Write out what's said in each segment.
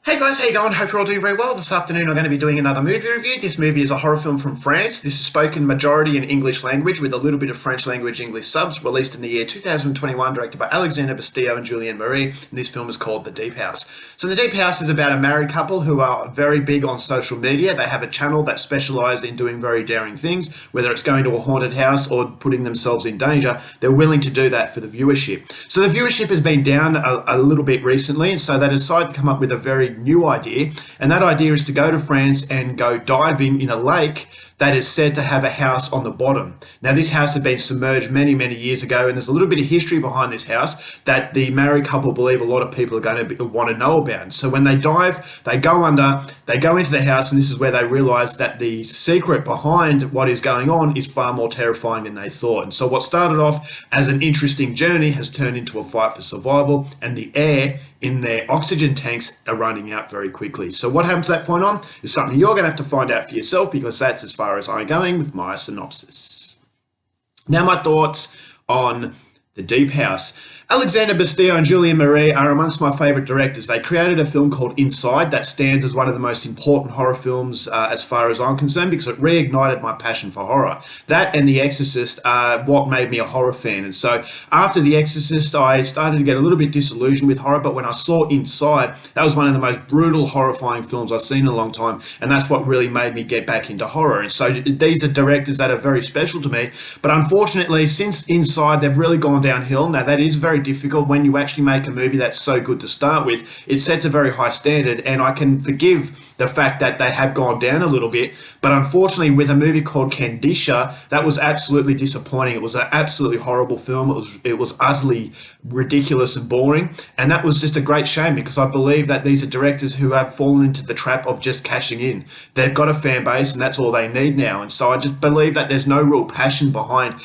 Hey guys, how you going? Hope you're all doing very well. This afternoon I'm going to be doing another movie review. This movie is a horror film from France. This is spoken majority in English language with a little bit of French language English subs, released in the year 2021, directed by Alexander Bastillo and Julien Marie. And this film is called The Deep House. So The Deep House is about a married couple who are very big on social media. They have a channel that specialises in doing very daring things, whether it's going to a haunted house or putting themselves in danger. They're willing to do that for the viewership. So the viewership has been down a little bit recently, and so they decided to come up with a very new idea, and that idea is to go to France and go diving in a lake that is said to have a house on the bottom. Now, this house had been submerged many, many years ago, and there's a little bit of history behind this house that the married couple believe a lot of people are going to want to know about. So when they dive, they go under, they go into the house, and this is where they realise that the secret behind what is going on is far more terrifying than they thought. And so what started off as an interesting journey has turned into a fight for survival, and the air in their oxygen tanks are running out very quickly. So what happens from that point on is something you're going to have to find out for yourself, because that's as far as I'm going with my synopsis. Now, my thoughts on The Deep House. Alexander Bastillo and Julien Marie are amongst my favourite directors. They created a film called Inside that stands as one of the most important horror films as far as I'm concerned, because it reignited my passion for horror. That and The Exorcist are what made me a horror fan. And so after The Exorcist, I started to get a little bit disillusioned with horror, but when I saw Inside, that was one of the most brutal, horrifying films I've seen in a long time, and that's what really made me get back into horror. And so these are directors that are very special to me, but unfortunately, since Inside, they've really gone downhill. Now, that is very difficult when you actually make a movie that's so good to start with. It sets a very high standard, and I can forgive the fact that they have gone down a little bit, but unfortunately with a movie called Candisha, that was absolutely disappointing. It was an absolutely horrible film. It was utterly ridiculous and boring, and that was just a great shame, because I believe that these are directors who have fallen into the trap of just cashing in. They've got a fan base, and that's all they need now, and so I just believe that there's no real passion behind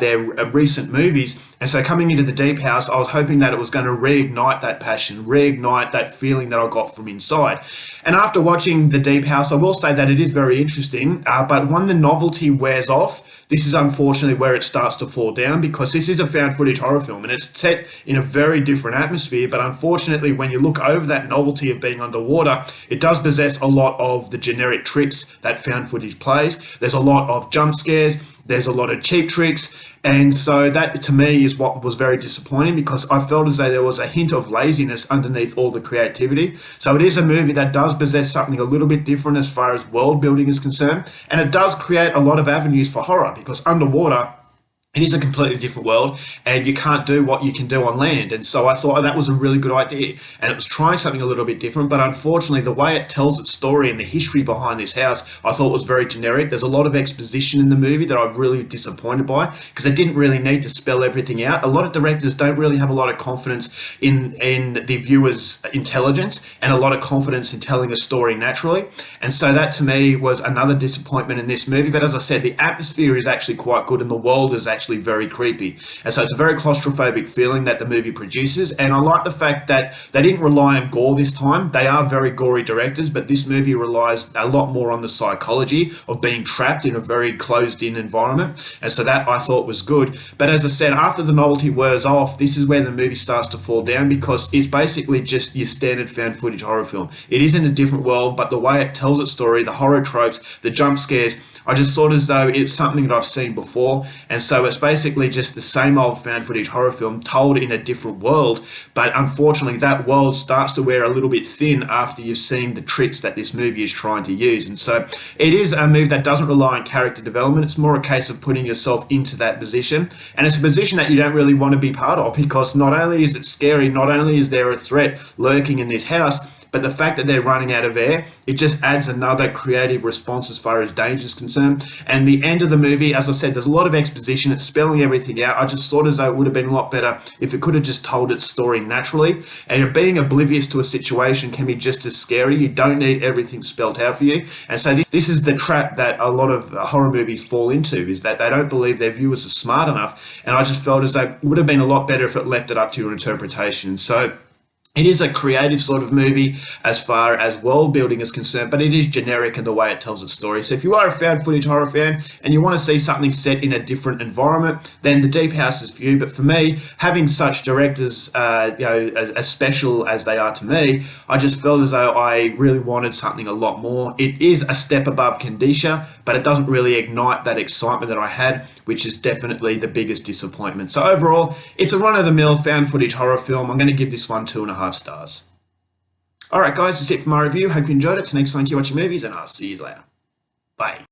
their recent movies. And so coming into The Deep House, I was hoping that it was going to reignite that passion, reignite that feeling that I got from Inside. And after watching The Deep House, I will say that it is very interesting, but when the novelty wears off, this is unfortunately where it starts to fall down, because this is a found footage horror film and it's set in a very different atmosphere. But unfortunately, when you look over that novelty of being underwater, it does possess a lot of the generic tricks that found footage plays. There's a lot of jump scares, there's a lot of cheap tricks. And so that, to me, is what was very disappointing, because I felt as though there was a hint of laziness underneath all the creativity. So it is a movie that does possess something a little bit different as far as world building is concerned. And it does create a lot of avenues for horror, because underwater, it is a completely different world, and you can't do what you can do on land. And so I thought that was a really good idea, and it was trying something a little bit different. But unfortunately, the way it tells its story and the history behind this house, I thought was very generic. There's a lot of exposition in the movie that I'm really disappointed by, because they didn't really need to spell everything out. A lot of directors don't really have a lot of confidence in the viewer's intelligence, and a lot of confidence in telling a story naturally. And so that, to me, was another disappointment in this movie. But as I said, the atmosphere is actually quite good, and the world is actually very creepy. And so it's a very claustrophobic feeling that the movie produces. And I like the fact that they didn't rely on gore this time. They are very gory directors, but this movie relies a lot more on the psychology of being trapped in a very closed-in environment. And so that I thought was good. But as I said, after the novelty wears off, this is where the movie starts to fall down, because it's basically just your standard found footage horror film. It is in a different world, but the way it tells its story, the horror tropes, the jump scares, I just thought as though it's something that I've seen before. And so it's basically just the same old found footage horror film told in a different world. But unfortunately, that world starts to wear a little bit thin after you've seen the tricks that this movie is trying to use. And so it is a movie that doesn't rely on character development. It's more a case of putting yourself into that position. And it's a position that you don't really want to be part of, because not only is it scary, not only is there a threat lurking in this house, but the fact that they're running out of air, it just adds another creative response as far as danger is concerned. And the end of the movie, as I said, there's a lot of exposition. It's spelling everything out. I just thought as though it would have been a lot better if it could have just told its story naturally. And being oblivious to a situation can be just as scary. You don't need everything spelt out for you. And so this is the trap that a lot of horror movies fall into, is that they don't believe their viewers are smart enough. And I just felt as though it would have been a lot better if it left it up to your interpretation. So It is a creative sort of movie as far as world building is concerned, but it is generic in the way it tells its story. So if you are a found footage horror fan and you want to see something set in a different environment, then The Deep House is for you. But for me, having such directors, as special as they are to me, I just felt as though I really wanted something a lot more. It is a step above Candisha, but it doesn't really ignite that excitement that I had, which is definitely the biggest disappointment. So overall, it's a run-of-the-mill found footage horror film. I'm going to give this one 2.5 stars. Alright guys, that's it for my review. Hope you enjoyed it. Till next time, keep watching movies and I'll see you later. Bye.